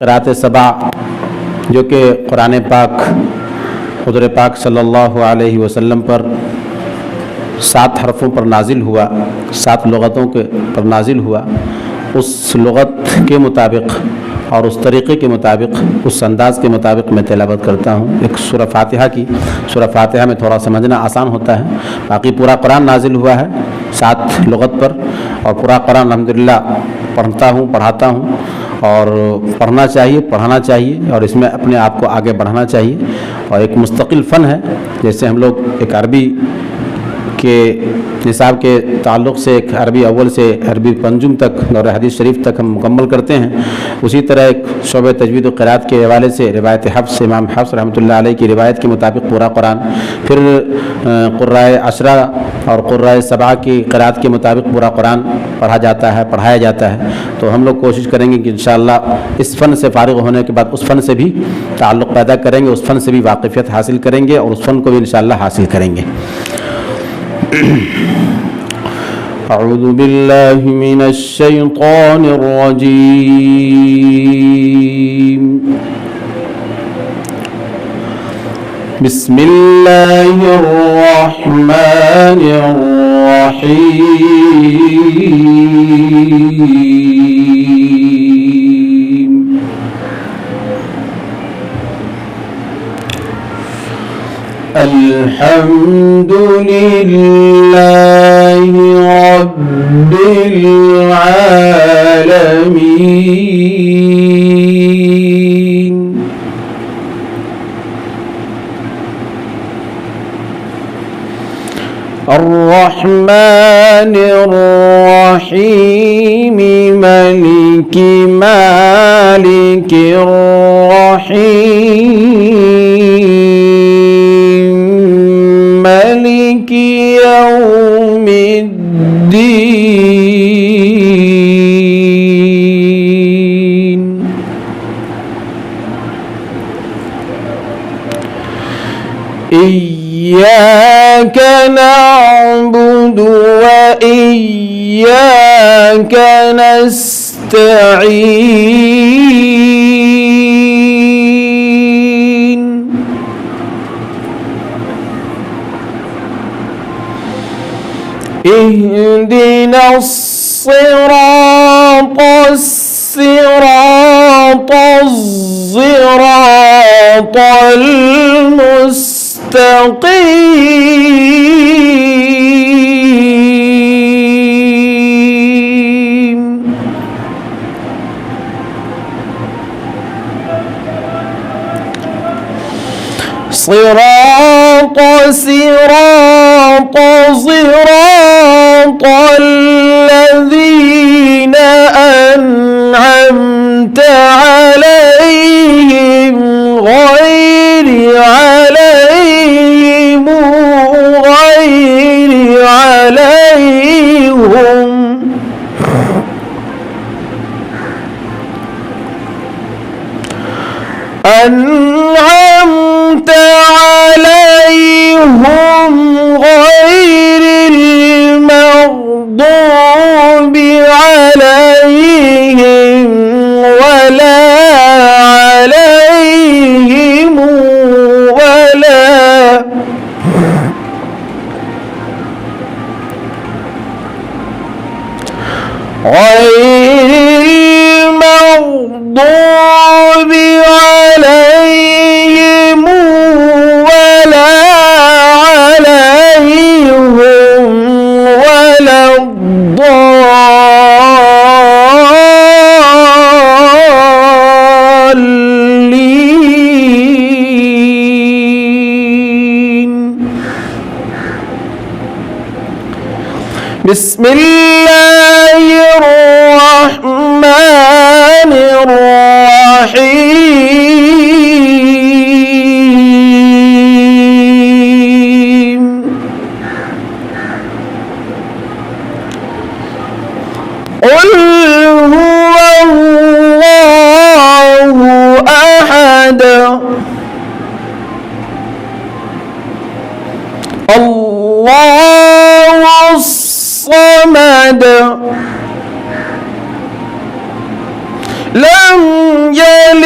क़िराअत सबा जो कि कुरान पाक हुज़ूर पाक सल्लल्लाहु अलैहि वसल्लम पर 7 हरफ़ों पर नाजिल हुआ, 7 लुग़तों के पर नाजिल हुआ, उस लुग़त के मुताबिक और उस तरीक़े के मुताबिक, उस अंदाज़ के मुताबिक मैं तिलावत करता हूँ। एक सूरह फ़ातिहा की, सूरह फ़ातिहा में थोड़ा समझना आसान होता है, बाकी पूरा कुरान नाजिल हुआ है 7 लुग़त पर, और पूरा कुरान अल्हम्दुलिल्लाह पढ़ता हूँ, पढ़ाता हूँ, और पढ़ना चाहिए, पढ़ाना चाहिए, और इसमें अपने आप को आगे बढ़ाना चाहिए। और एक मुस्तकिल फ़न है, जैसे हम लोग एक अरबी के निसाब के ताल्लुक़ से एक अरबी अव्वल से अरबी पंजुम तक और हदीस शरीफ तक हम मुकम्मल करते हैं, उसी तरह एक शोबे तजवीद व क़िराअत के हवाले से रिवायत हफ्स, इमाम हफ्स रहमतुल्लाह अलैह की रिवायत के मुताबिक पूरा कुरान, फिर क़ुर्राए अशरा और क़ुर्राए सबा की क़िराअत के मुताबिक पूरा कुरान पढ़ा जाता है, पढ़ाया जाता है। तो हम लोग कोशिश करेंगे कि इंशाअल्लाह इस फ़न से फ़ारिग़ होने के बाद उस फ़न से भी ताल्लुक़ पैदा करेंगे, उस फ़न से भी वाक़िफ़ियत हासिल करेंगे और उस फ़न को भी इंशाअल्लाह हासिल करेंगे। अऊज़ु बिल्लाहि मिनश शैतानिर रजीम। बिस्मिल्लाहिर रहमानिर रहीम। अल्हम्दुलिल्लाहि रब्बिल आलमीन। अर्रहमानिर रहीम मालिकि मालिकिर रहीम मालिकि यौमिद्दीन। इय्याक नअबुदु व इय्याक नस्तईन। इहदिनस सिरातस सिरातल मुस्तक़ीम। सिरात الذीना أنعمत अलैहिम गैरि अलैहिम أنعمت عليهم غير المغضوب عليهم ولا عليهم ولا غير المغضوب عليهم ولا عليهم ولا الضالين. بسم الله الرحمن الرحيم. قل هو الله أحد الله الصمد لم يلد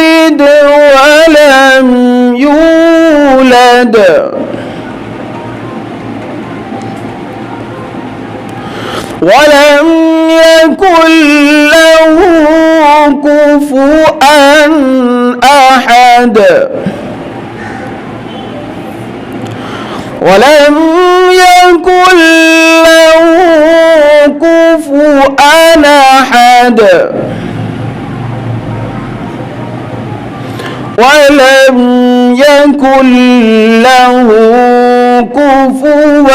ولم يكن له كفوا أحد ولم يكن له كفوا أحد ولم يكن له كفوا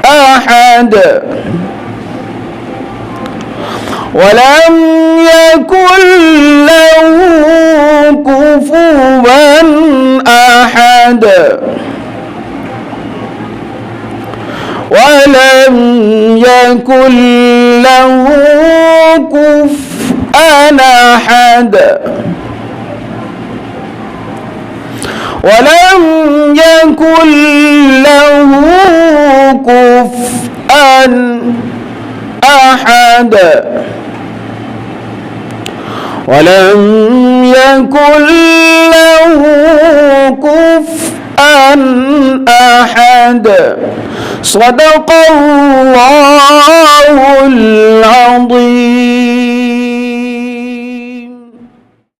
أحد ولم يكن له كفوا أحد ولم يكن له كفوا أحد ولم يكن له كفوا أحد ولم يكن له كفوا أحد صدق الله العظيم.